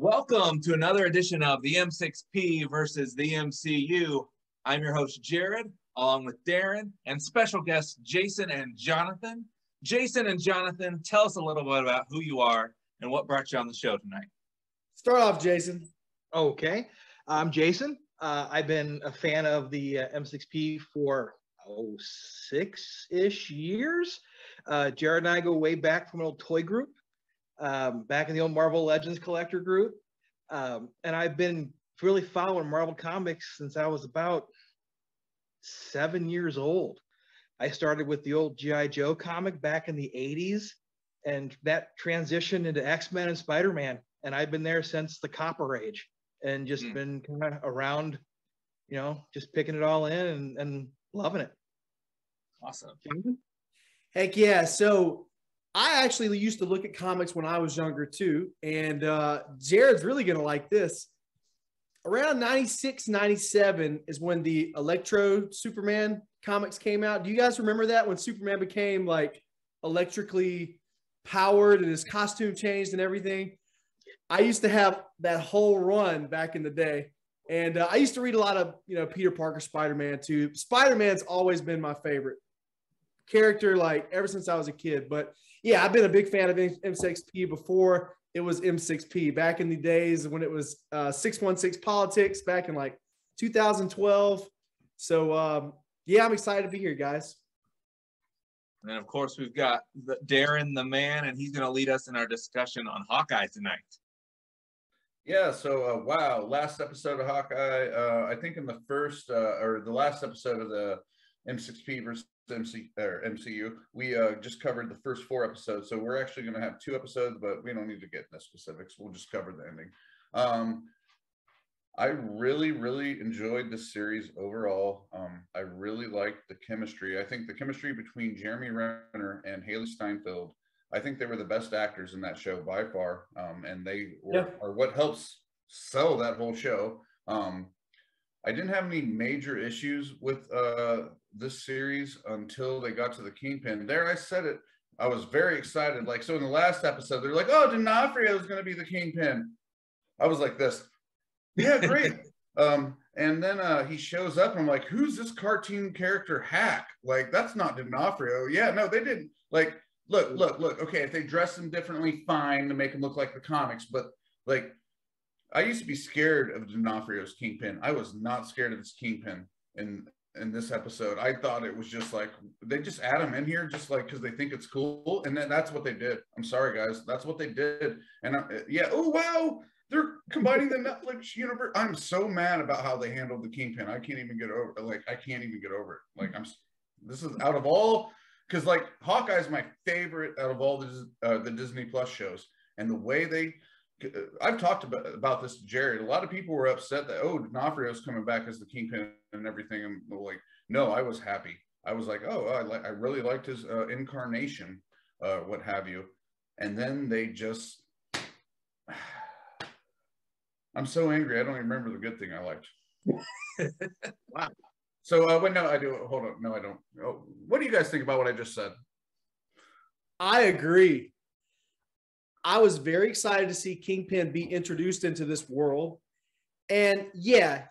Welcome to another edition of the M6P versus the MCU. I'm your host, Jared, along with Darrin and special guests Jason and Jonathan. Jason and Jonathan, tell us a little bit about who you are and what brought you on the show tonight. Start off, Jason. Okay. I'm Jason. I've been a fan of the M6P for 6-ish years. Jared and I go way back from an old toy group, back in the old Marvel Legends collector group. And I've been really following Marvel Comics since I was about 7 years old. I started with the old G.I. Joe comic back in the 80s, and that transitioned into X-Men and Spider-Man. And I've been there since the Copper Age and just been kind of around, just picking it all in and loving it. Awesome. Heck yeah. So I actually used to look at comics when I was younger too. And Jared's really going to like this. Around 96, 97 is when the Electro Superman comics came out. Do you guys remember that, when Superman became like electrically powered and his costume changed and everything? I used to have that whole run back in the day. And I used to read a lot of, Peter Parker, Spider-Man too. Spider-Man's always been my favorite character, like ever since I was a kid. But yeah, I've been a big fan of M6P before it was M6P, back in the days when it was 616 Politics back in like 2012. So yeah, I'm excited to be here, guys. And of course, we've got Darrin the man, and he's going to lead us in our discussion on Hawkeye tonight. Yeah, so wow, last episode of Hawkeye, I think in the first or the last episode of the M6P versus MCU, we just covered the first 4 episodes. So we're actually going to have 2 episodes, but we don't need to get into specifics. We'll just cover the ending. I really enjoyed this series overall. I really liked the chemistry. I think the chemistry between Jeremy Renner and Haley Steinfeld, I think they were the best actors in that show by far. And they are what helps sell that whole show. I didn't have any major issues with this series until they got to the Kingpin. There, I said it. I was very excited. Like, so in the last episode, they're like, "Oh, D'Onofrio is going to be the Kingpin." I was like this. Yeah, great. And then he shows up, and I'm like, "Who's this cartoon character hack? Like, that's not D'Onofrio." Yeah, no, they didn't. Like, look. Okay, if they dress him differently, fine, to make him look like the comics. But like, I used to be scared of D'Onofrio's Kingpin. I was not scared of his Kingpin in this episode. I thought it was just like, they just add him in here just like because they think it's cool. And then that's what they did. I'm sorry, guys. That's what they did. And yeah, oh, wow. They're combining the Netflix universe. I'm so mad about how they handled the Kingpin. I can't even get over it. Like, I can't even get over it. Like, this is out of all, because like Hawkeye is my favorite out of all the Disney Plus shows. And the way I've talked about this to Jared. A lot of people were upset that, oh, D'Onofrio's coming back as the Kingpin and everything. And like, no, I was happy. I was like, oh, I really liked his incarnation, what have you. And then they just, I'm so angry. I don't even remember the good thing I liked. Wow. So, no, I do. Hold on. No, I don't. Oh, what do you guys think about what I just said? I agree. I was very excited to see Kingpin be introduced into this world. And yeah,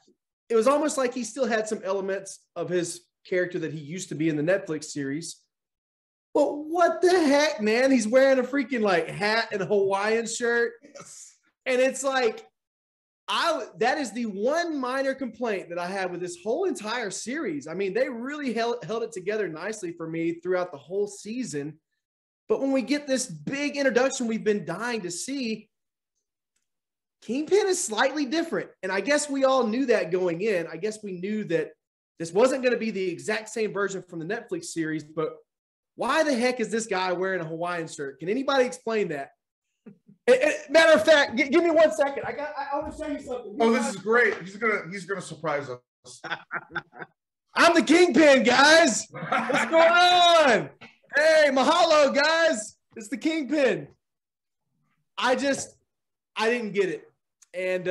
it was almost like he still had some elements of his character that he used to be in the Netflix series. But what the heck, man? He's wearing a freaking like hat and a Hawaiian shirt. Yes. And it's like, that is the one minor complaint that I had with this whole entire series. I mean, they really held it together nicely for me throughout the whole season. But when we get this big introduction we've been dying to see, Kingpin is slightly different. And I guess we all knew that going in. I guess we knew that this wasn't going to be the exact same version from the Netflix series, but why the heck is this guy wearing a Hawaiian shirt? Can anybody explain that? Matter of fact, give me 1 second. I want to show you something. Oh, this is great. He's gonna surprise us. I'm the Kingpin, guys. What's going on? Hey, mahalo, guys. It's the Kingpin. I didn't get it. And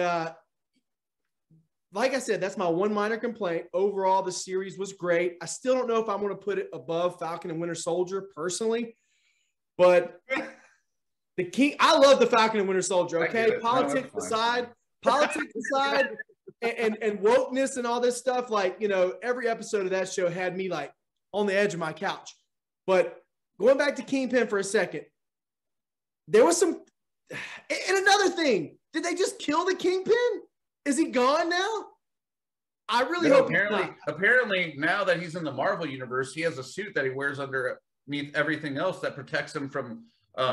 like I said, that's my one minor complaint. Overall, the series was great. I still don't know if I'm going to put it above Falcon and Winter Soldier personally, but the King. I love the Falcon and Winter Soldier. Okay, politics Politics aside, and wokeness and all this stuff. Like, you know, every episode of that show had me like on the edge of my couch. But going back to Kingpin for a second, there was some. And another thing, did they just kill the Kingpin? Is he gone now? I really hope apparently now that he's in the Marvel universe, he has a suit that he wears underneath everything else that protects him from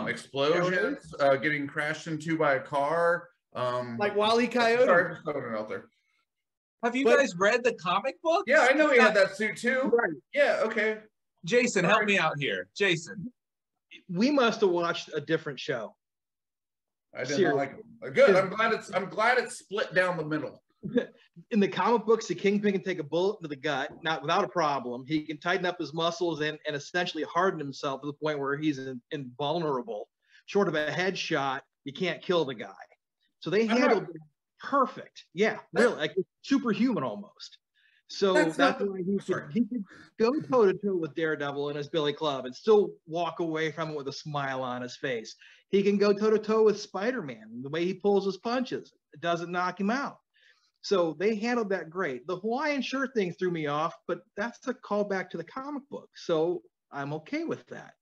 explosions, getting crashed into by a car. Like Wile E. Coyote. Sorry, just throwing it out there. Have you guys read the comic book? Yeah, I know he had that suit too. Right. Yeah, okay. Jason, help me out here. Jason. We must have watched a different show. I didn't like it. Good. I'm glad it's split down the middle. In the comic books, the Kingpin can take a bullet to the gut, not without a problem. He can tighten up his muscles and essentially harden himself to the point where he's invulnerable. Short of a headshot, you can't kill the guy. So they handled it perfect. Yeah, really, like superhuman almost. So that's why he could go toe-to-toe with Daredevil and his Billy Club and still walk away from it with a smile on his face. He can go toe-to-toe with Spider-Man. The way he pulls his punches, it doesn't knock him out. So they handled that great. The Hawaiian shirt thing threw me off, but that's a callback to the comic book. So I'm okay with that.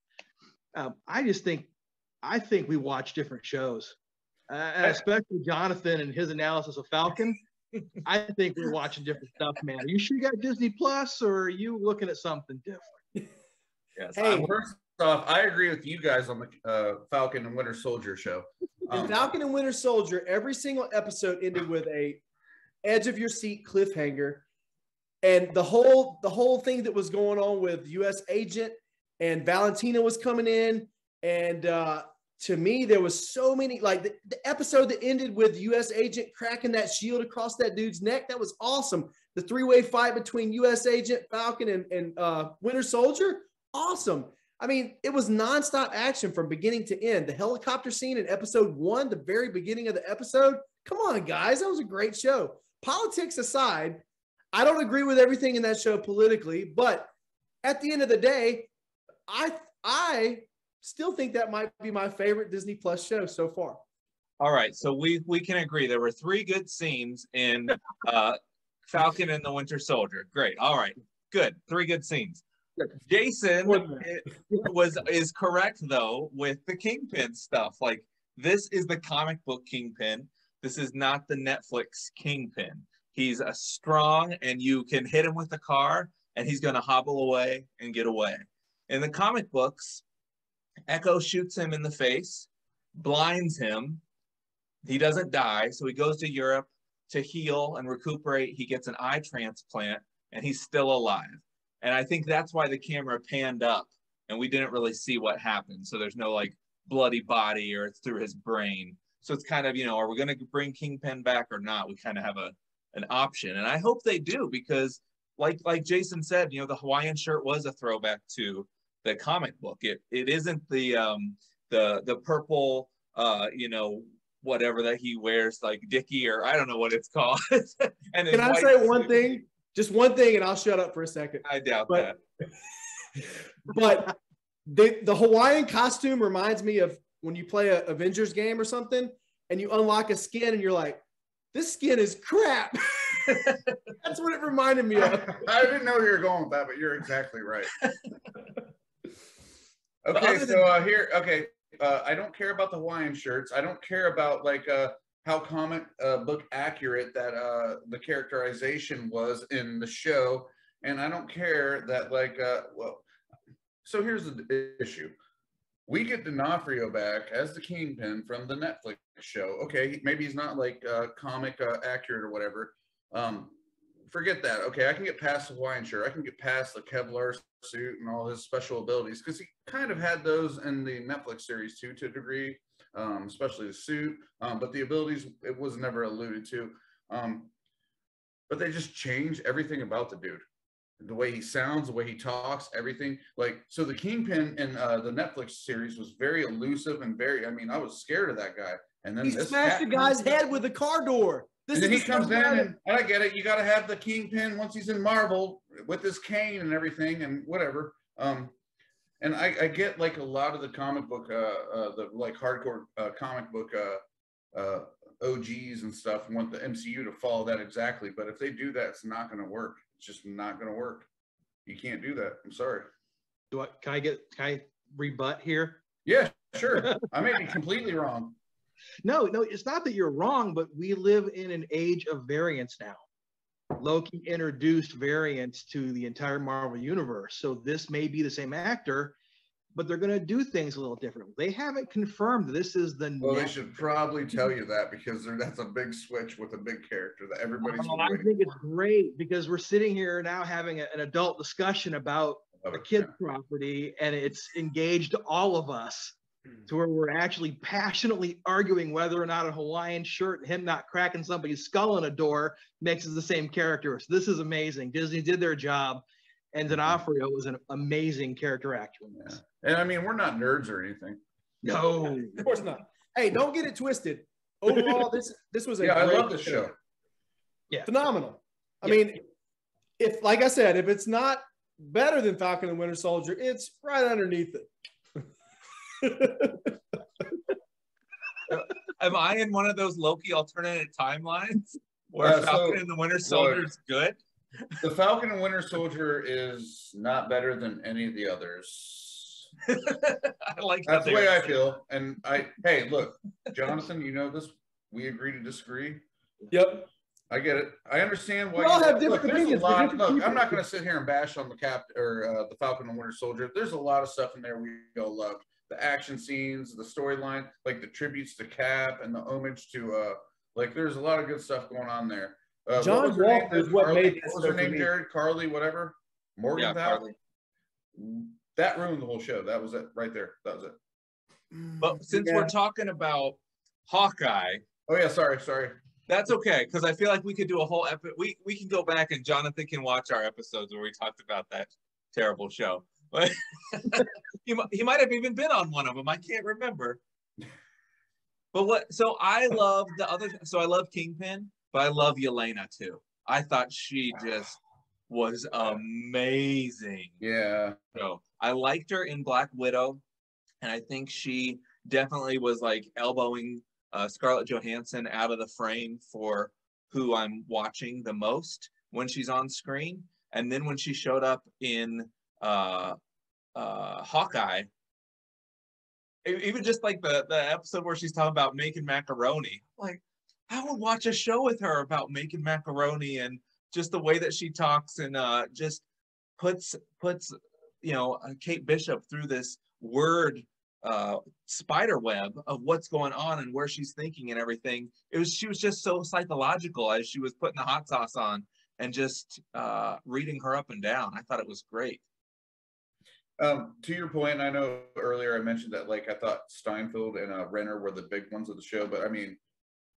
I think we watch different shows, especially Jonathan and his analysis of Falcon. I think we're watching different stuff, man. Are you sure you got Disney Plus, or are you looking at something different? Yes. Hey, first off, I agree with you guys on the Falcon and Winter Soldier show. In Falcon and Winter Soldier, every single episode ended with a edge of your seat cliffhanger, and the whole thing that was going on with U.S. Agent and Valentina was coming in, and to me there was so many, like the episode that ended with U.S. Agent cracking that shield across that dude's neck. That was awesome. The three-way fight between U.S. Agent, Falcon, and Winter Soldier, awesome. I mean, it was nonstop action from beginning to end. The helicopter scene in episode 1, the very beginning of the episode. Come on, guys, that was a great show. Politics aside, I don't agree with everything in that show politically, but at the end of the day, I still think that might be my favorite Disney Plus show so far. All right, so we can agree there were 3 good scenes in Falcon and the Winter Soldier. Great. All right, good. 3 good scenes. Jason is correct though with the Kingpin stuff. Like, this is the comic book Kingpin. This is not the Netflix Kingpin. He's a strong, and you can hit him with a car and he's going to hobble away and get away. In the comic books, Echo shoots him in the face, blinds him. He doesn't die, so he goes to Europe to heal and recuperate. He gets an eye transplant, and he's still alive. And I think that's why the camera panned up, and we didn't really see what happened. So there's no like bloody body, or it's through his brain. So it's kind of, you know, are we going to bring Kingpin back or not? We kind of have an option, and I hope they do, because like Jason said, you know, the Hawaiian shirt was a throwback to the comic book. It isn't the purple you know, whatever that he wears, like Dickie, or I don't know what it's called. And can I say one thing? Just one thing, and I'll shut up for a second. I doubt that. But the Hawaiian costume reminds me of when you play an Avengers game or something, and you unlock a skin, and you're like, this skin is crap. That's what it reminded me of. I didn't know you were going with that, but you're exactly right. Okay, so I don't care about the Hawaiian shirts. I don't care about like how comic book accurate that the characterization was in the show, and I don't care that like well. So here's the issue: we get D'Onofrio back as the Kingpin from the Netflix show. Okay, maybe he's not like comic accurate or whatever. Forget that. Okay, I can get past the Hawaiian shirt. I can get past the Kevlar suit and all his special abilities, because he kind of had those in the Netflix series too, to a degree, especially the suit. But the abilities, it was never alluded to. But they just changed everything about the dude. The way he sounds, the way he talks, everything. Like, so the Kingpin in the Netflix series was very elusive and very, I mean, I was scared of that guy. And then he smashed the guy's head with a car door. And then he comes in, and I get it. You got to have the Kingpin once he's in Marvel with his cane and everything and whatever. And I get like a lot of the comic book, the like hardcore comic book OGs and stuff want the MCU to follow that exactly. But if they do that, it's not going to work. It's just not going to work. You can't do that. I'm sorry. Can I rebut here? Yeah, sure. I may be completely wrong. No, it's not that you're wrong, but we live in an age of variance now. Loki introduced variants to the entire Marvel universe. So this may be the same actor, but they're going to do things a little different. They haven't confirmed this is the Well, they should probably tell you that, because that's a big switch with a big character that everybody's been I waiting think it's for. great, because we're sitting here now having an adult discussion about a kid's property, and it's engaged all of us to where we're actually passionately arguing whether or not a Hawaiian shirt and him not cracking somebody's skull in a door makes us the same character. So this is amazing. Disney did their job, and D'Onofrio was an amazing character actor in this. Yeah. And I mean, we're not nerds or anything. No, Of course not. Hey, don't get it twisted. Overall, this was a I great love this show. Yeah, phenomenal. I mean, if, like I said, if it's not better than Falcon and Winter Soldier, it's right underneath it. Am I in one of those Loki alternate timelines where Falcon and the Winter Soldier is good? The Falcon and Winter Soldier is not better than any of the others. I like that's the way I feel. And hey, look, Jonathan, you know this. We agree to disagree. Yep. I get it. I understand why we all have different opinions. Look, I'm not going to sit here and bash on the the Falcon and Winter Soldier. There's a lot of stuff in there we all loved. The action scenes, the storyline, like the tributes to Cap and the homage to like there's a lot of good stuff going on there. John Walker is what made this. What was her name? Jared, Carly, whatever. Morgan. Yeah, Carly. That ruined the whole show. That was it right there. That was it. But since we're talking about Hawkeye. Oh yeah, sorry. That's okay, because I feel like we could do a whole episode. We can go back and Jonathan can watch our episodes where we talked about that terrible show. But he might have even been on one of them. I can't remember. But so I love I love Kingpin, but I love Yelena too. I thought she just was amazing. Yeah. So I liked her in Black Widow, and I think she definitely was like elbowing Scarlett Johansson out of the frame for who I'm watching the most when she's on screen. And then when she showed up in Hawkeye, even just like the episode where she's talking about making macaroni, like I would watch a show with her about making macaroni, and just the way that she talks and just puts Kate Bishop through this word spider web of what's going on and where she's thinking and everything. She was just so psychological as she was putting the hot sauce on and just reading her up and down. I thought it was great. To your point, I know earlier I mentioned that like I thought Steinfeld and Renner were the big ones of the show, but I mean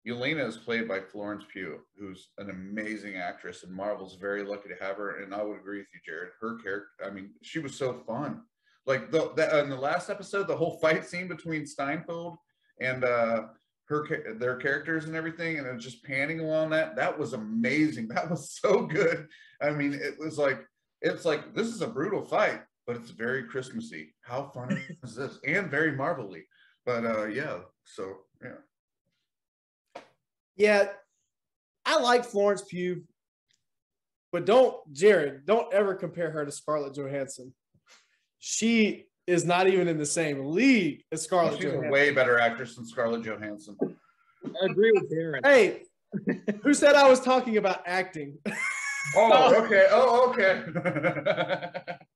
Yelena is played by Florence Pugh, who's an amazing actress, and Marvel's very lucky to have her. And I would agree with you, Jared. Her character, I mean, she was so fun. Like in the last episode, the whole fight scene between Steinfeld and their characters and everything, and it was just panning along that was amazing. That was so good. I mean, it's like this is a brutal fight, but it's very Christmassy. How fun is this? And very Marvel-y. But yeah, I like Florence Pugh, but Jared, don't ever compare her to Scarlett Johansson. She is not even in the same league as Scarlett Johansson. She's a way better actress than Scarlett Johansson. I agree with Darrin. Hey, who said I was talking about acting? Oh, okay. Oh, okay.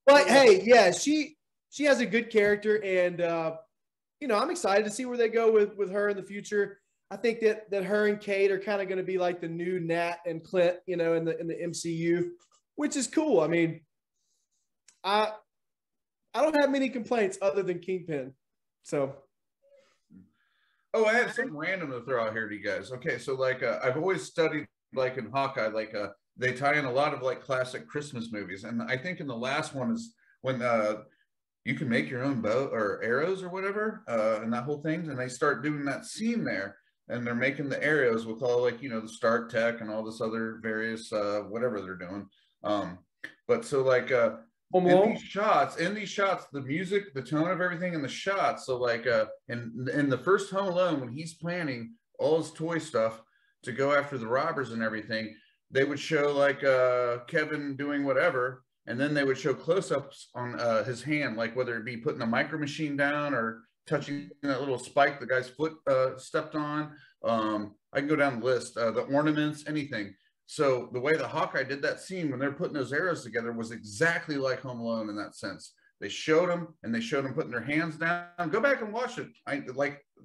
But hey, yeah, she has a good character, and I'm excited to see where they go with her in the future. I think that her and Kate are kind of going to be like the new Nat and Clint, in the MCU, which is cool. I mean, I don't have many complaints other than Kingpin. So. Oh, I have something random to throw out here to you guys. Okay, so like I've always studied like in Hawkeye, like they tie in a lot of like classic Christmas movies, and I think in the last one is when you can make your own bow or arrows or whatever, and that whole thing, and they start doing that scene there, and they're making the arrows with all like the Stark tech and all this other various whatever they're doing. But so like Home in Alone? these shots, the music, the tone of everything, and the shots. So like, in the first Home Alone, when he's planning all his toy stuff to go after the robbers and everything, they would show like Kevin doing whatever, and then they would show close-ups on his hand, like whether it be putting a micro machine down or touching that little spike the guy's foot stepped on. I can go down the list, the ornaments, anything. So the way that Hawkeye did that scene when they're putting those arrows together was exactly like Home Alone in that sense. They showed them, and they showed them putting their hands down. Go back and watch it.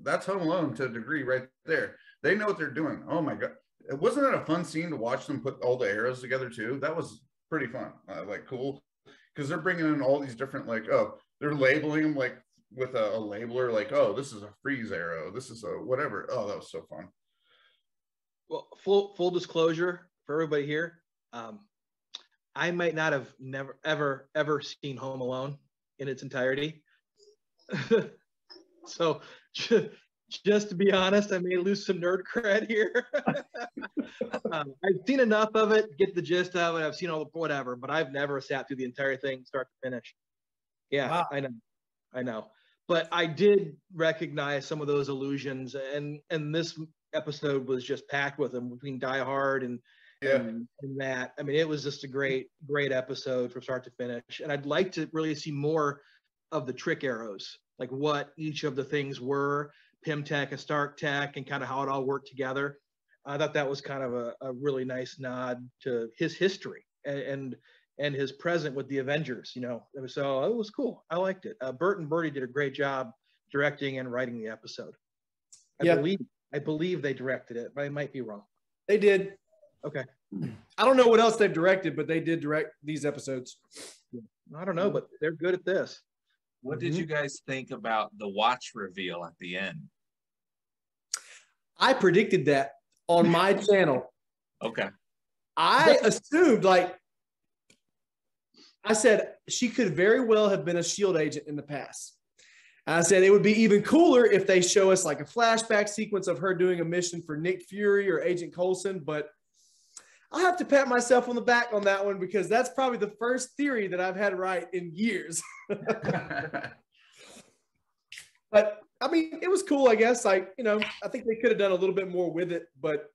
That's Home Alone to a degree right there. They know what they're doing. Oh my God. Wasn't that a fun scene to watch them put all the arrows together too? That was pretty fun. Cool. Because they're bringing in all these different, they're labeling them like with a labeler, like, oh, this is a freeze arrow. This is a whatever. Oh, that was so fun. Well, full disclosure for everybody here, I might not have ever seen Home Alone in its entirety. So just to be honest, I may lose some nerd cred here. I've seen enough of it, get the gist of it. I've seen all the whatever, but I've never sat through the entire thing, start to finish. Yeah, wow. I know. But I did recognize some of those allusions, and this episode was just packed with them between Die Hard and that. I mean, it was just a great episode from start to finish. And I'd like to really see more of the trick arrows, like what each of the things were, Pym Tech and Stark Tech, and kind of how it all worked together. I thought that was kind of a really nice nod to his history and his present with the Avengers, So it was cool. I liked it. Bert and Bertie did a great job directing and writing the episode. I believe they directed it, but I might be wrong. They did. Okay. I don't know what else they've directed, but they did direct these episodes. I don't know, but they're good at this. What did you guys think about the watch reveal at the end? I predicted that on my channel. Okay. I assumed, I said she could very well have been a S.H.I.E.L.D. agent in the past. I said it would be even cooler if they show us like a flashback sequence of her doing a mission for Nick Fury or Agent Coulson, but I'll have to pat myself on the back on that one because that's probably the first theory that I've had right in years. But I mean, it was cool, I guess. I think they could have done a little bit more with it, but.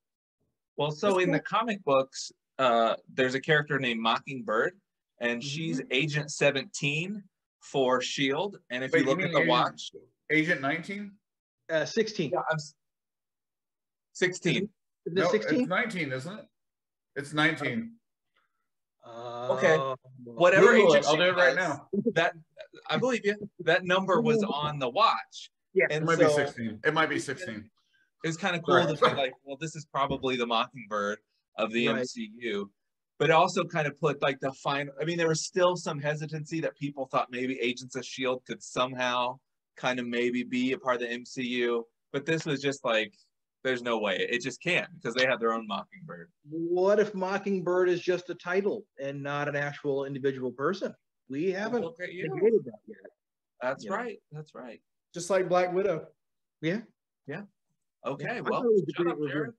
Well, so in the comic books, there's a character named Mockingbird, and she's Agent 17 for S.H.I.E.L.D. And if you look at the watch. Agent 19? 16. Yeah, 16. Is it 16? It's 19, isn't it? It's 19. Okay. Whatever agent I'll do it right now. That I believe you. That number was on the watch. Yeah. It might be 16. It might be 16. It's kind of cool to be like, well, this is probably the Mockingbird of the MCU. But it also kind of put like the final, I mean, there was still some hesitancy that people thought maybe Agents of S.H.I.E.L.D. could somehow kind of maybe be a part of the MCU. But this was just like, there's no way. It just can't because they have their own Mockingbird. What if Mockingbird is just a title and not an actual individual person? We haven't debated that yet. That's right. That's right. Just like Black Widow. Yeah. Yeah. Okay. Yeah, well, shut up, Jared.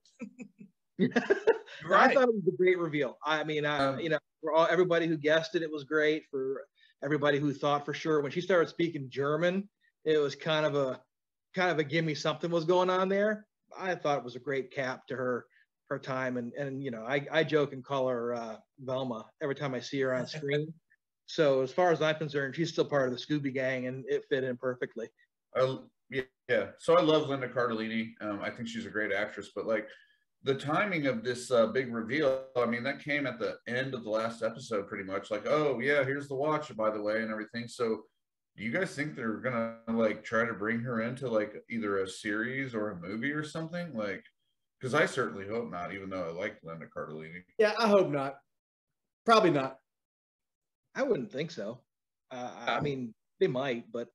Right. I thought it was a great reveal. I mean, for everybody who guessed it, it was great. For everybody who thought for sure when she started speaking German, it was kind of a gimme something was going on there. I thought it was a great cap to her time, and I joke and call her Velma every time I see her on screen. So as far as I'm concerned, she's still part of the Scooby Gang, and it fit in perfectly. Yeah. So I love Linda Cardellini. I think she's a great actress, but like the timing of this big reveal, I mean, that came at the end of the last episode pretty much. Like, oh, yeah, here's the watch, by the way, and everything. So do you guys think they're going to, like, try to bring her into, like, either a series or a movie or something? Like, because I certainly hope not, even though I like Linda Cardellini. Yeah, I hope not. Probably not. I wouldn't think so. I mean, they might, but...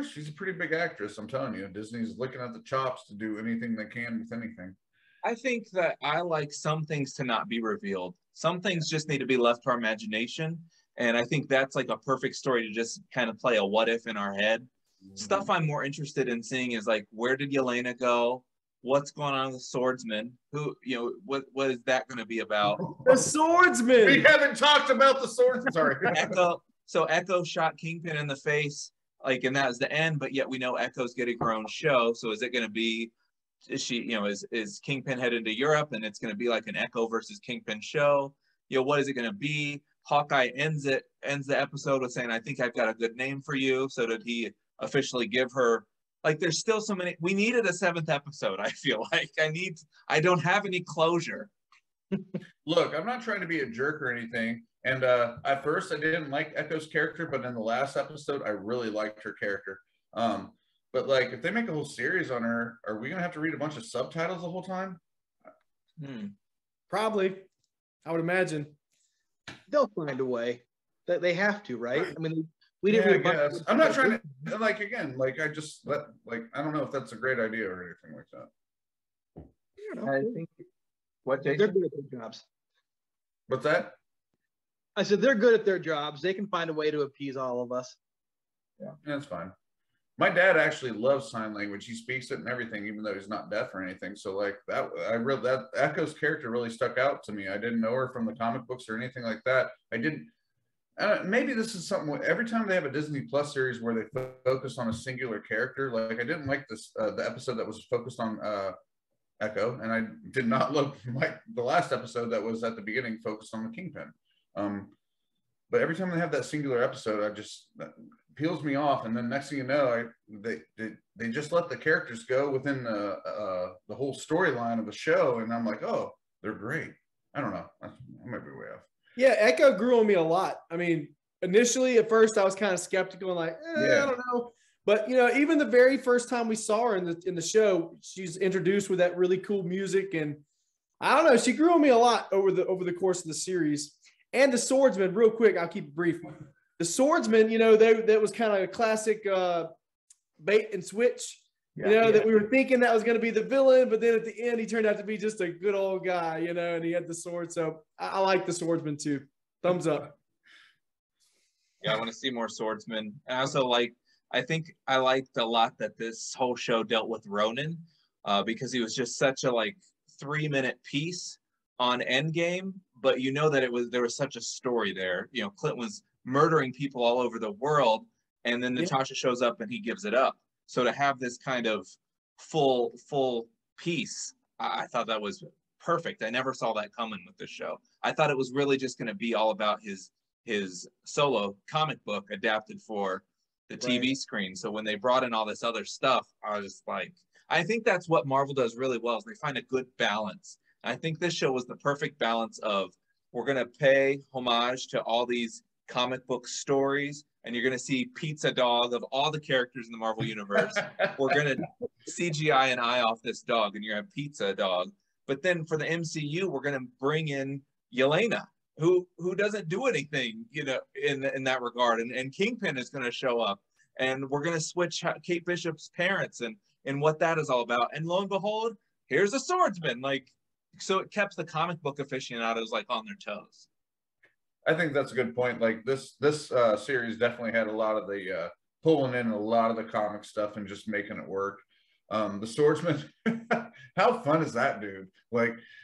she's a pretty big actress, I'm telling you. Disney's looking at the chops to do anything they can with anything. I think that I like some things to not be revealed. Some things just need to be left to our imagination. And I think that's like a perfect story to just kind of play a what if in our head. Stuff I'm more interested in seeing is like, where did Yelena go? what's going on with the swordsman? Who, what is that going to be about? The swordsman. We haven't talked about the swordsman. Sorry. Echo shot Kingpin in the face, and that was the end. But yet we know Echo's getting her own show. So is it going to be? Is she, is Kingpin headed to Europe, and it's going to be like an Echo versus Kingpin show? What is it going to be? Hawkeye ends the episode with saying, "I think I've got a good name for you." So did he officially give her? There's still so many. We needed a 7th episode. I feel like I don't have any closure. Look, I'm not trying to be a jerk or anything. And at first I didn't like Echo's character, but in the last episode, I really liked her character. But if they make a whole series on her, are we gonna have to read a bunch of subtitles the whole time? Probably, I would imagine. They'll find a way. That they have to, right? I mean, we didn't. Yeah, I guess. I'm not trying to I don't know if that's a great idea or anything like that. I think they're good at their jobs. What's that? I said they're good at their jobs. They can find a way to appease all of us. Yeah, that's fine. My dad actually loves sign language. He speaks it and everything, even though he's not deaf or anything. So that Echo's character really stuck out to me. I didn't know her from the comic books or anything like that. I didn't. Maybe this is something. Every time they have a Disney Plus series where they focus on a singular character, I didn't like this the episode that was focused on Echo, and I did not like the last episode that was at the beginning focused on the Kingpin. But every time they have that singular episode, that peels me off, and then next thing you know, they just let the characters go within the whole storyline of the show, and I'm like, oh, they're great. I don't know. I might be way off. Yeah, Echo grew on me a lot. I mean, initially at first I was kind of skeptical and I don't know. But even the very first time we saw her in the show, she's introduced with that really cool music, and I don't know, she grew on me a lot over the course of the series. And the swordsman, real quick, I'll keep it brief. The swordsman, that was kind of a classic bait and switch. That we were thinking that was going to be the villain, but then at the end he turned out to be just a good old guy, and he had the sword. So I like the swordsman too. Thumbs up. Yeah, I want to see more swordsmen. And I also I think I liked a lot that this whole show dealt with Ronan, because he was just such a 3-minute piece on Endgame, but that there was such a story there. Clint was murdering people all over the world, and then Natasha shows up and he gives it up. So to have this kind of full piece, I thought that was perfect. I never saw that coming with this show. I thought it was really just going to be all about his solo comic book adapted for the TV screen. So when they brought in all this other stuff, I was just I think that's what Marvel does really well, is they find a good balance. I think this show was the perfect balance of, we're going to pay homage to all these comic book stories, and you're going to see Pizza Dog of all the characters in the Marvel Universe. We're going to CGI an eye off this dog, and you're going to have Pizza Dog. But then for the MCU, we're going to bring in Yelena, who doesn't do anything, in that regard. And Kingpin is going to show up, and we're going to switch Kate Bishop's parents and what that is all about. And lo and behold, here's a swordsman. So it kept the comic book aficionados on their toes. I think that's a good point. This series definitely had a lot of the pulling in a lot of the comic stuff and just making it work. The swordsman, how fun is that dude?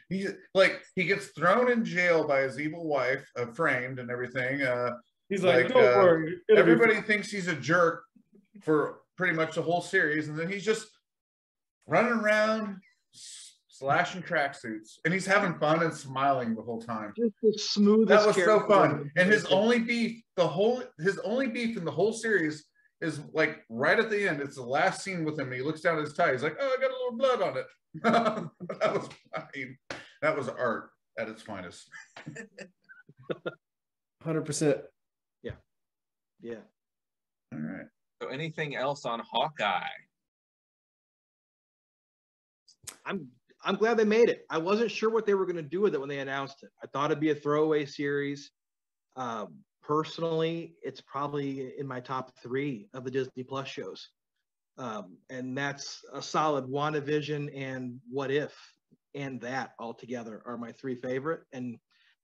He gets thrown in jail by his evil wife, framed and everything. He's don't worry. Everybody thinks he's a jerk for pretty much the whole series, and then he's just running around slashing tracksuits, and he's having fun and smiling the whole time. Just the smoothest. That was so fun. And his only beef in the whole series is right at the end. It's the last scene with him. And he looks down at his tie. He's like, "Oh, I got a little blood on it." That was art at its finest. 100%. Yeah. All right. So anything else on Hawkeye? I'm glad they made it. I wasn't sure what they were going to do with it when they announced it. I thought it'd be a throwaway series. Personally, it's probably in my top 3 of the Disney Plus shows. And that's a solid WandaVision and What If, and that all together are my 3 favorite. And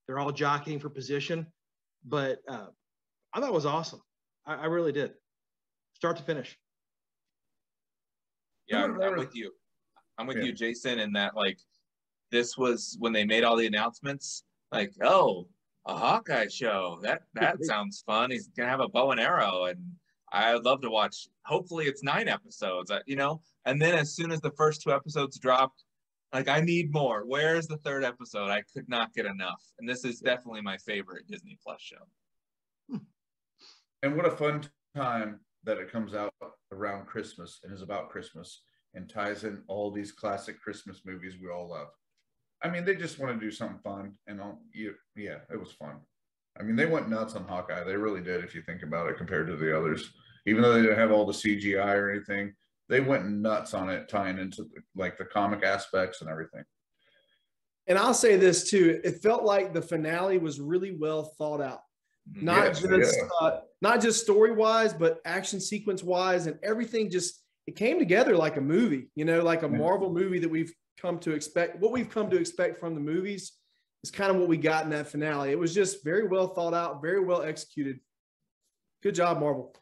they're all jockeying for position. But I thought it was awesome. I really did. Start to finish. Yeah, I'm with you. I'm with you, Jason, in that like this was when they made all the announcements. Like, oh, a Hawkeye show. That sounds fun. He's gonna have a bow and arrow, and I would love to watch. Hopefully, it's 9 episodes. You know, and then as soon as the first 2 episodes dropped, like I need more. Where's the 3rd episode? I could not get enough, and this is definitely my favorite Disney Plus show. And what a fun time that it comes out around Christmas and is about Christmas and ties in all these classic Christmas movies we all love. I mean, they just want to do something fun, and yeah, it was fun. I mean, they went nuts on Hawkeye. They really did, if you think about it, compared to the others. Even though they didn't have all the CGI or anything, they went nuts on it, tying into like the comic aspects and everything. And I'll say this too: it felt like the finale was really well thought out. Not just story wise, but action sequence wise, and everything it came together like a movie, you know, like a Marvel movie that we've come to expect. What we've come to expect from the movies is kind of what we got in that finale. It was just very well thought out, very well executed. Good job, Marvel.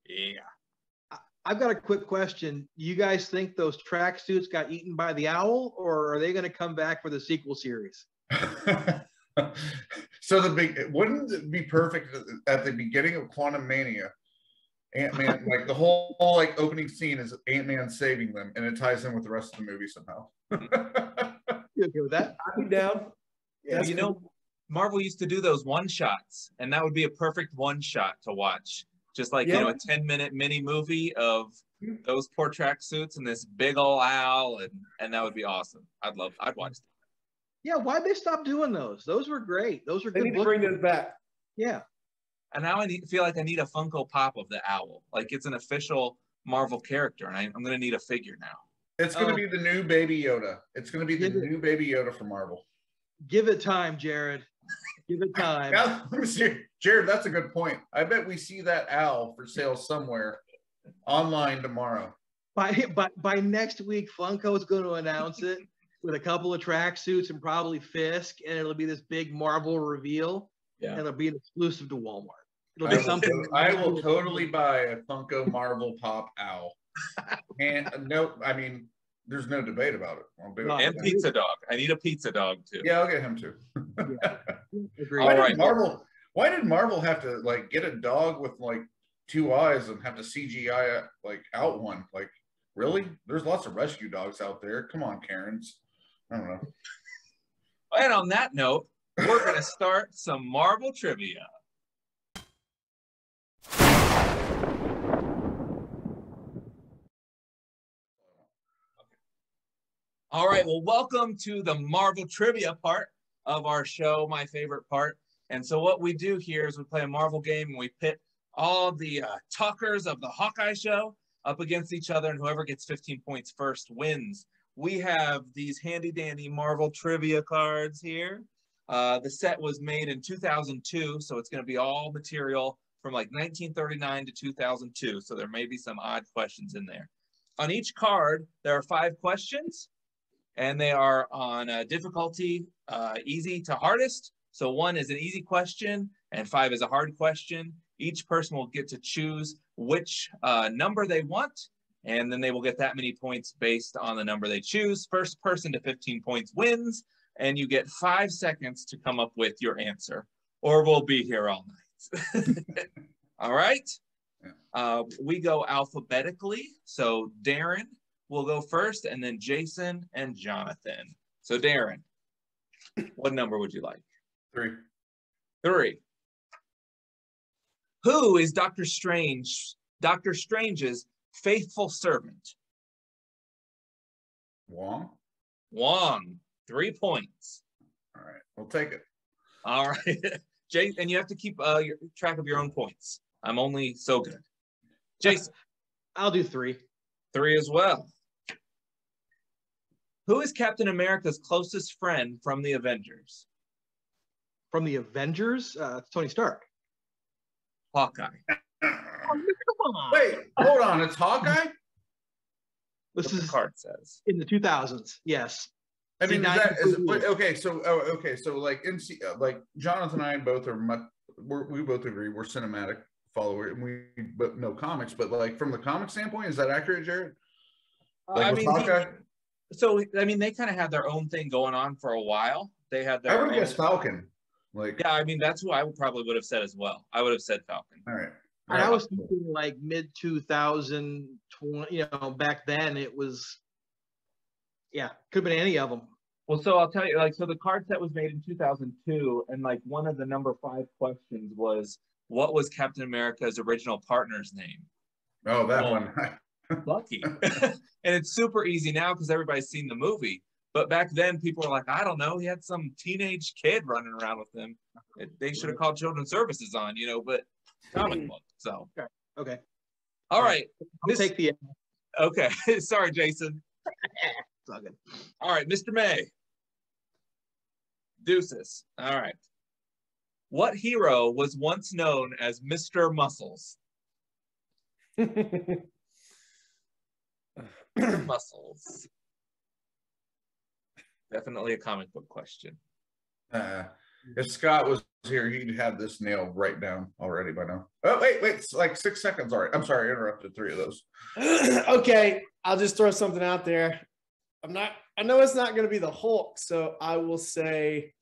Yeah. I've got a quick question. You guys think those tracksuits got eaten by the owl, or are they going to come back for the sequel series? So wouldn't it be perfect at the beginning of Quantum Mania? Ant-Man, like the whole like opening scene is Ant-Man saving them, and it ties in with the rest of the movie somehow. You okay with that? I'd be down. Yeah, you know, Marvel used to do those one-shots, and that would be a perfect one-shot to watch. Just like, you know, a 10-minute mini movie of those poor tracksuits and this big old owl, and that would be awesome. I'd watch that. Yeah, why'd they stop doing those? Those were great. Those were good. They need to bring those back. Yeah. And now I feel like I need a Funko Pop of the owl. Like it's an official Marvel character, and I'm going to need a figure now. It's going to be the new Baby Yoda. It's going to be the new Baby Yoda for Marvel. Give it time, Jared. Give it time. Now, let me see. Jared, that's a good point. I bet we see that owl for sale somewhere online tomorrow. By next week, Funko is going to announce it with a couple of tracksuits and probably Fisk, and it'll be this big Marvel reveal. Yeah. And it'll be an exclusive to Walmart. It'll be something. I will totally buy a Funko Marvel Pop owl. And no, I mean, there's no debate about it. I'll do it. And Pizza Dog. I need a Pizza Dog too. Yeah, I'll get him too. Agreed. Why did Marvel have to like get a dog with like 2 eyes and have to CGI like out one? Like, really? There's lots of rescue dogs out there. Come on, Karens. I don't know. And on that note, we're going to start some Marvel trivia. All right, well, welcome to the Marvel trivia part of our show, my favorite part. And so what we do here is we play a Marvel game, and we pit all the talkers of the Hawkeye show up against each other, and whoever gets 15 points first wins. We have these handy-dandy Marvel trivia cards here. The set was made in 2002, so it's going to be all material from like 1939 to 2002, so there may be some odd questions in there. On each card, there are 5 questions, and they are on difficulty easy to hardest. So 1 is an easy question, and 5 is a hard question. Each person will get to choose which number they want, and then they will get that many points based on the number they choose. First person to 15 points wins, and you get 5 seconds to come up with your answer, or we'll be here all night. All right? We go alphabetically. So Darrin will go first, and then Jason and Jonathan. So Darrin, what number would you like? 3. 3. Who is Doctor Strange's faithful servant? Wong. 3 points. All right, we'll take it. All right. Jason, and you have to keep your track of your own points. I'm only so good. Jason. I'll do 3. 3 as well. Who is Captain America's closest friend from the Avengers? From the Avengers? Tony Stark. Hawkeye. Come on. Wait, hold on. It's Hawkeye? This is the card says. In the 2000s, yes. I mean, okay. So like like Jonathan and I both are we both agree we're cinematic follower, and we but no comics. But like from the comic standpoint, is that accurate, Jared? Like I mean, So I mean, they kind of had their own thing going on for a while. They had I their would own. guess Falcon. Like, Yeah, I mean, that's who I probably would have said as well. I would have said Falcon. all right. And I was thinking like mid 2020, back then it was, could have been any of them. Well, so I'll tell you, like, so the card set was made in 2002, and like one of the number 5 questions was, what was Captain America's original partner's name? Oh, that one. Lucky. And it's super easy now because everybody's seen the movie. But back then, people were like, I don't know, he had some teenage kid running around with him. They should have called children's services on, but comic book. So Okay. All right. I'll take the. Okay. Sorry, Jason. It's all good. All right, Mr. May. Deuces. All right. What hero was once known as Mr. Muscles? Muscles. Definitely a comic book question. If Scott was here, he'd have this nailed right down already by now. Oh, wait, it's like 6 seconds. All right. I'm sorry, I interrupted 3 of those. Okay, I'll just throw something out there. I know it's not going to be the Hulk, so I will say,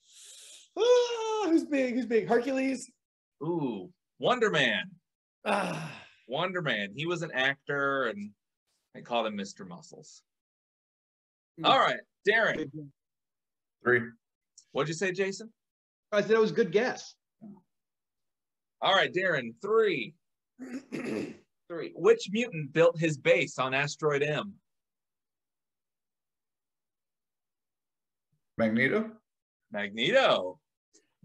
who's big? Hercules? Ooh, Wonder Man. Ah. Wonder Man. He was an actor, and they called him Mr. Muscles. All right, Darrin. 3. What'd you say, Jason? I said it was a good guess. All right, Darrin. 3. 3. Which mutant built his base on Asteroid M? Magneto? Magneto.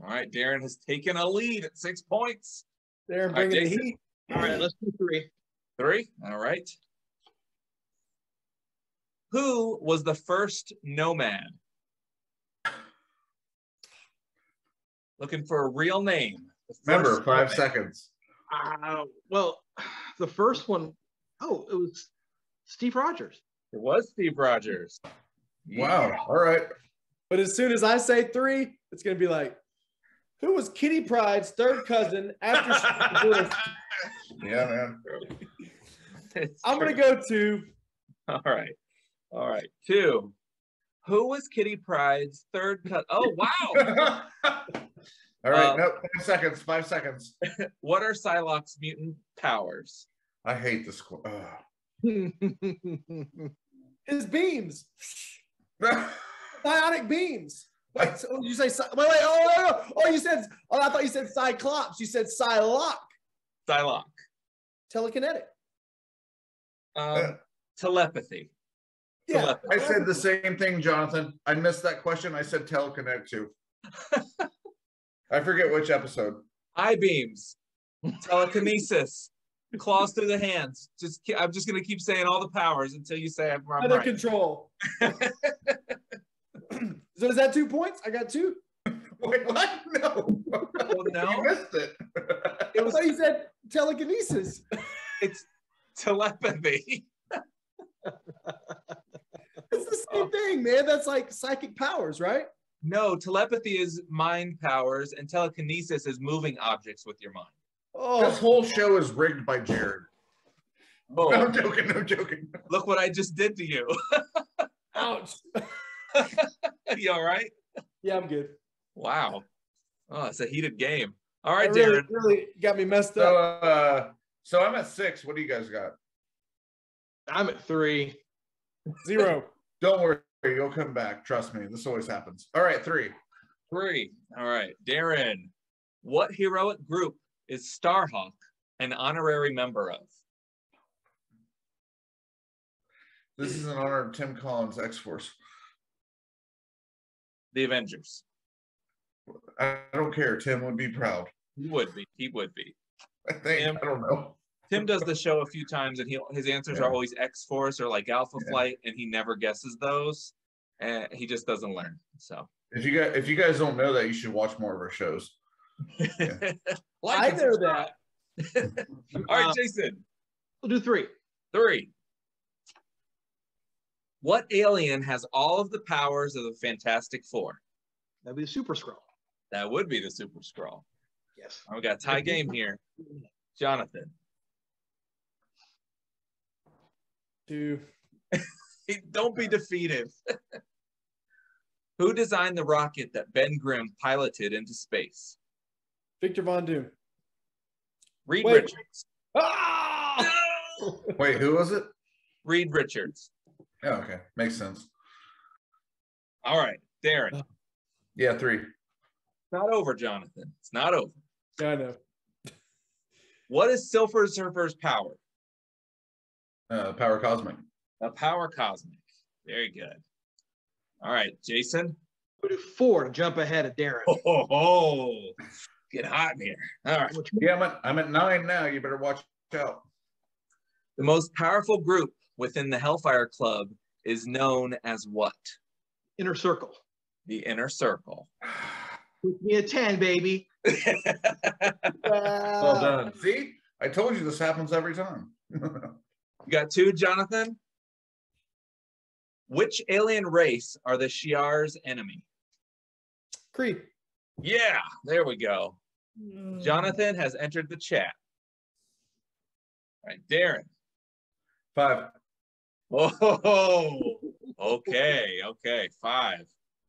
All right, Darrin has taken a lead at 6 points. Darrin bringing the heat. All right, let's do 3. 3. All right. Who was the first nomad? Looking for a real name. Remember, 5 seconds. Well, the first one, it was Steve Rogers. It was Steve Rogers. Wow. All right. But as soon as I say 3, it's going to be like, who was Kitty Pryde's third cousin after she was Yeah, man. I'm going to go 2. All right. 2. Who was Kitty Pryde's third cousin? Oh, wow. All right. Nope. 5 seconds. 5 seconds. What are Psylocke's mutant powers? I hate this. His beams. Bionic beams. Wait, so you say wait, you said, I thought you said Cyclops. You said Psylocke. Psylocke. Telekinetic. Telepathy. Yeah. Telepathy. I said the same thing, Jonathan. I missed that question. I said telekinetic too. I forget which episode. Eye beams. Telekinesis. Claws through the hands. I'm just gonna keep saying all the powers until you say I'm Under right. control. So is that 2 points? I got 2. Wait, what? No. Well, no. You missed it. It was like you said telekinesis. It's telepathy. It's the same thing, man. That's like psychic powers, right? No, telepathy is mind powers, and telekinesis is moving objects with your mind. Oh, This whole show is rigged by Jared. Oh, No joking. No joking. look what I just did to you. ouch. You all right? Yeah, I'm good. Wow. Oh, it's a heated game. All right, That Darrin. really got me messed up. So I'm at 6. What do you guys got? I'm at 3. 0. Don't worry, you'll come back. Trust me, this always happens. All right, 3. 3. All right, Darrin. What heroic group is Starhawk an honorary member of? This is in honor of Tim Collins' X-Force. The Avengers. I don't care. Tim would be proud. He would be. He would be. I think. Tim. I don't know. Tim does the show a few times, and his answers are always X-Force or like Alpha Flight, and he never guesses those, and he just doesn't learn. So If you guys don't know that, you should watch more of our shows. Yeah. I know that. All right, Jason. We'll do 3. 3. What alien has all of the powers of the Fantastic Four? That'd be the Super Skrull. That would be the Super Skrull. Yes. We got a tie game here. Jonathan. 2. Don't be defeated. Who designed the rocket that Ben Grimm piloted into space? Victor Von Doom. Reed Wait. Richards. Ah! Wait, who was it? Reed Richards. Oh, okay. Makes sense. All right, Darrin. Yeah, 3. It's not over, Jonathan. It's not over. Yeah, I know. What is Silver Surfer's power? Power Cosmic. A power cosmic. Very good. All right, Jason. Go to 4 to jump ahead of Darrin. Oh, get hot in here. All right. Yeah, I'm at 9 now. You better watch out. The most powerful group within the Hellfire Club is known as what? Inner Circle. The Inner Circle. Put me a 10, baby. Well done. See? I told you this happens every time. You got 2, Jonathan? Which alien race are the Shi'ar's enemy? Creep. Yeah, there we go. Jonathan has entered the chat. All right, Darrin. 5. Oh, okay, 5.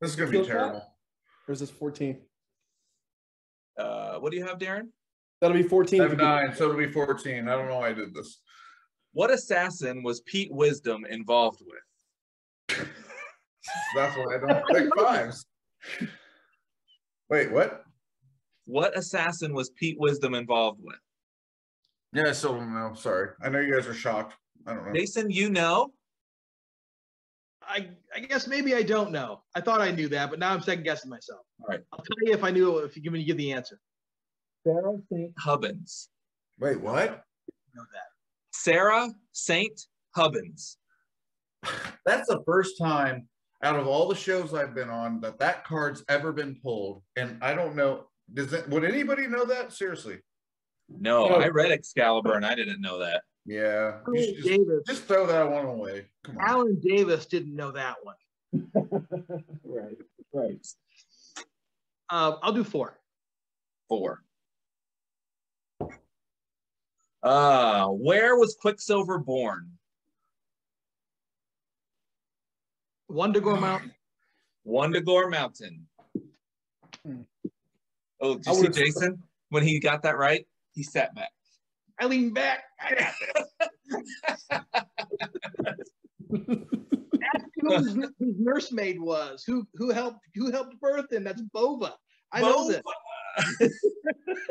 This is going to be terrible. Or is this 14? What do you have, Darrin? That'll be 14. I have 9, so it'll be 14. I don't know why I did this. What assassin was Pete Wisdom involved with? That's why I don't pick 5s. Wait, what? What assassin was Pete Wisdom involved with? Yeah, I still don't know. Sorry. I know you guys are shocked. I don't know. Jason, you know? I guess maybe I don't know. I thought I knew that, but now I'm second guessing myself. All right. I'll tell you if I knew if you give the answer. Sarah St. Hubbins. Wait, what? I know that. Sarah St. Hubbins. That's the first time out of all the shows I've been on that card's ever been pulled. And I don't know. Would anybody know that? Seriously. No, I read Excalibur and I didn't know that. Yeah. You should just throw that one away. Come on. Alan Davis didn't know that one. Right. I'll do 4. 4. Where was Quicksilver born? Wundagore Mountain. Wundagore Mountain. Oh, did you see Jason? When he got that right, he sat back. I leaned back. Ask who his nursemaid was. Who helped birth him? That's Bova. I know this.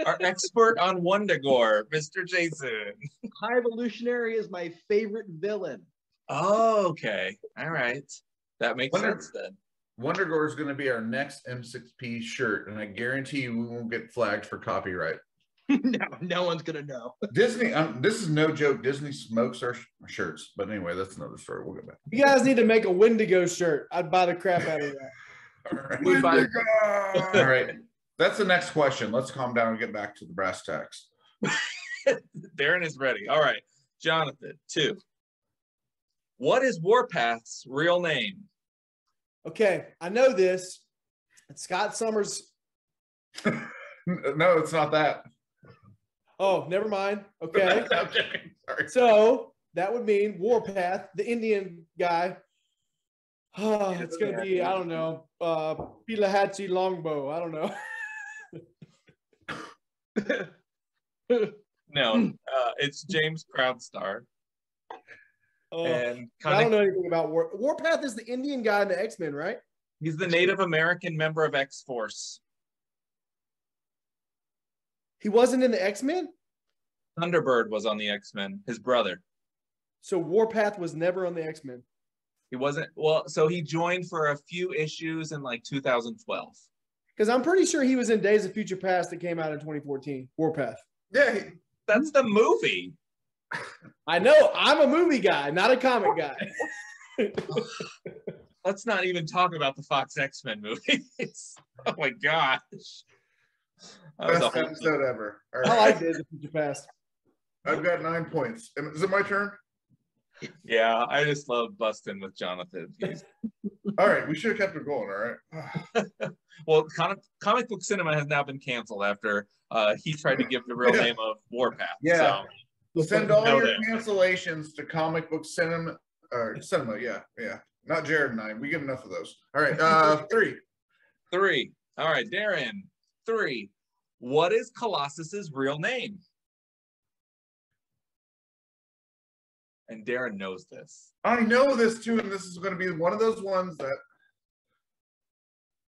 Our expert on Wundagore, Mr. Jason. High Evolutionary is my favorite villain. Oh, okay. All right. That makes sense then. Wundagore is going to be our next M6P shirt, and I guarantee you we won't get flagged for copyright. No one's going to know. Disney, this is no joke. Disney smokes our shirts. But anyway, that's another story. We'll go back. You guys need to make a Wendigo shirt. I'd buy the crap out of that. All right. Wendigo! All right. That's the next question. Let's calm down and get back to the brass tacks. Darrin is ready. All right. Jonathan, 2. What is Warpath's real name? Okay, I know this. It's Scott Summers. No, it's not that. Oh, never mind. Okay. Sorry. So that would mean Warpath, the Indian guy. Oh, it's going to be, I don't know, Pilahatchee Longbow. I don't know. No, it's James Crowdstar. And I don't know anything about Warpath is the Indian guy in the X-Men, right? He's the Native American member of X-Force. He wasn't in the X-Men? Thunderbird was on the X-Men, his brother. So Warpath was never on the X-Men. He wasn't, well, so he joined for a few issues in like 2012. Because I'm pretty sure he was in Days of Future Past that came out in 2014. Warpath. Yeah, that's the movie. I know. I'm a movie guy, not a comic guy. Let's not even talk about the Fox X-Men movies. Oh my gosh. Best episode ever. Right. I like Days of Future Past. I've got 9 points. Is it my turn? Yeah, I just love busting with Jonathan. All right, we should have kept it going, all right? Well, comic book cinema has now been canceled after he tried to give the real name of Warpath. Yeah. So Send all your cancellations to Comic Book Cinema cinema. Yeah. Not Jared and I. We get enough of those. All right. 3. 3. All right, Darrin. 3. What is Colossus's real name? And Darrin knows this. I know this too, and this is going to be one of those ones that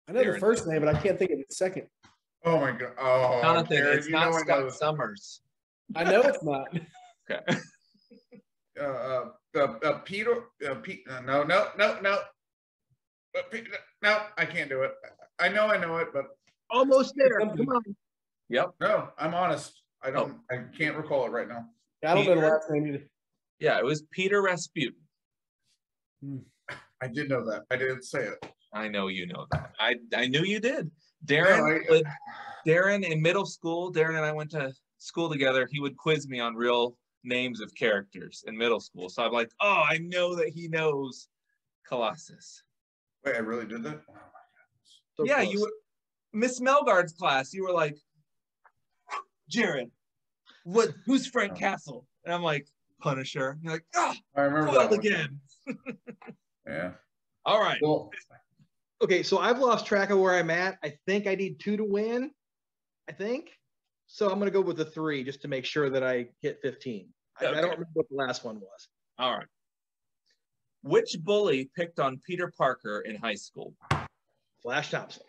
I know the first name, but I can't think of the second. Oh my god! Oh, Jonathan, Jared, it's not Scott Summers. I know it's not. Okay. Peter. No. No, I can't do it. I know it, but almost there. Come on. Yep. No, I'm honest. I don't. I can't recall it right now. I don't know the last name either. Yeah, it was Peter Rasputin. I did know that. I didn't say it. I know you know that. I knew you did. Darrin in middle school, Darrin and I went to school together. He would quiz me on real names of characters in middle school. So I'm like, oh, I know that he knows Colossus. Wait, I really did that? Oh my goodness. So yeah, close. you were Miss Melgard's class. You were like, Jared, who's Frank Castle? And I'm like, Punisher. You're like, I remember foiled that one. again. Yeah. All right. Well, Okay, so I've lost track of where I'm at. I think I need 2 to win. I think. So I'm going to go with the 3 just to make sure that I hit 15. Okay. I don't remember what the last one was. All right. Which bully picked on Peter Parker in high school? Flash Thompson.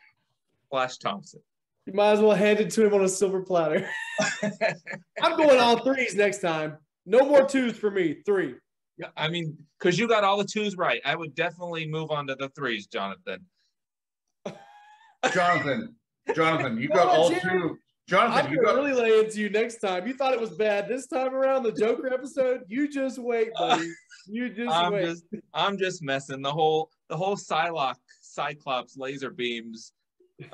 Flash Thompson. You might as well hand it to him on a silver platter. I'm going all 3s next time. No more 2s for me. 3. Yeah, I mean, because you got all the 2s right. I would definitely move on to the 3s, Jonathan. Jonathan, you got all Jared. 2. Jonathan, I'm you got really lay into you next time. You thought it was bad this time around, the Joker episode. You just wait, buddy. You just wait. I'm just messing. The whole Cyclops laser beams.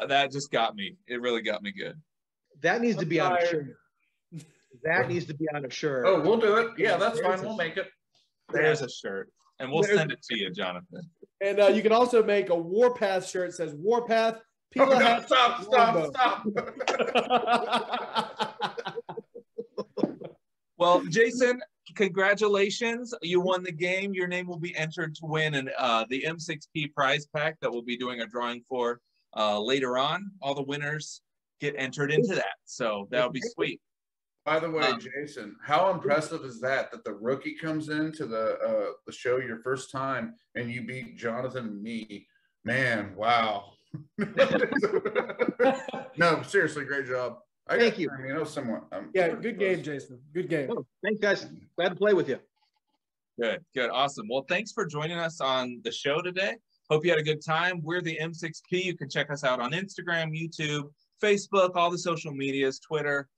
That just got me. It really got me good. That needs to be on a tired. shirt. That needs to be on a shirt. Oh, we'll do it. Yeah, that's fine. We'll make it. There's a shirt, and we'll send it to you, Jonathan. And you can also make a Warpath shirt that says Warpath. Oh, no, stop. Well, Jason, congratulations. You won the game. Your name will be entered to win the M6P prize pack that we'll be doing a drawing for later on. All the winners get entered into that. So that'll be sweet. By the way, Jason, how impressive is that the rookie comes into the show your first time and you beat Jonathon and me? Man, wow. No, seriously, great job. Thank you. I mean, somewhat. Yeah, good game, Jason. Good game. Oh, thanks, guys. Glad to play with you. Good. Awesome. Well, thanks for joining us on the show today. Hope you had a good time. We're the M6P. You can check us out on Instagram, YouTube, Facebook, all the social medias, Twitter.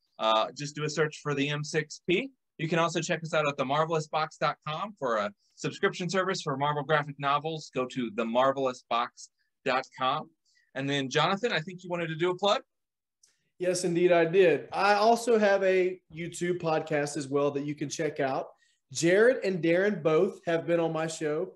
Just do a search for the M6P. You can also check us out at themarvelousbox.com for a subscription service for Marvel graphic novels. Go to themarvelousbox.com. And then, Jonathan, I think you wanted to do a plug? Yes, indeed, I did. I also have a YouTube podcast as well that you can check out. Jarid and Darrin both have been on my show.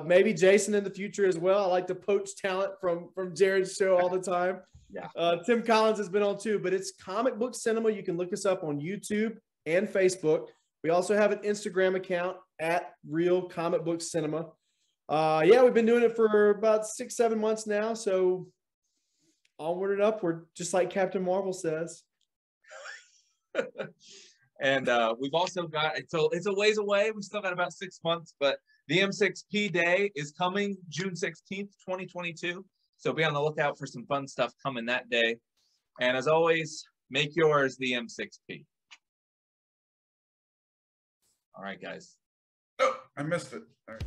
Maybe Jason in the future as well. I like to poach talent from Jared's show all the time. Yeah. Tim Collins has been on too, but it's Comic Book Cinema. You can look us up on YouTube and Facebook. We also have an Instagram account at Real Comic Book Cinema. Yeah, we've been doing it for about 6-7 months now. So onward and upward, just like Captain Marvel says. And we've also got, it's a ways away. We've still got about 6 months, but the M6P Day is coming June 16th, 2022. So be on the lookout for some fun stuff coming that day. And as always, make yours the M6P. All right, guys. Oh, I missed it. All right.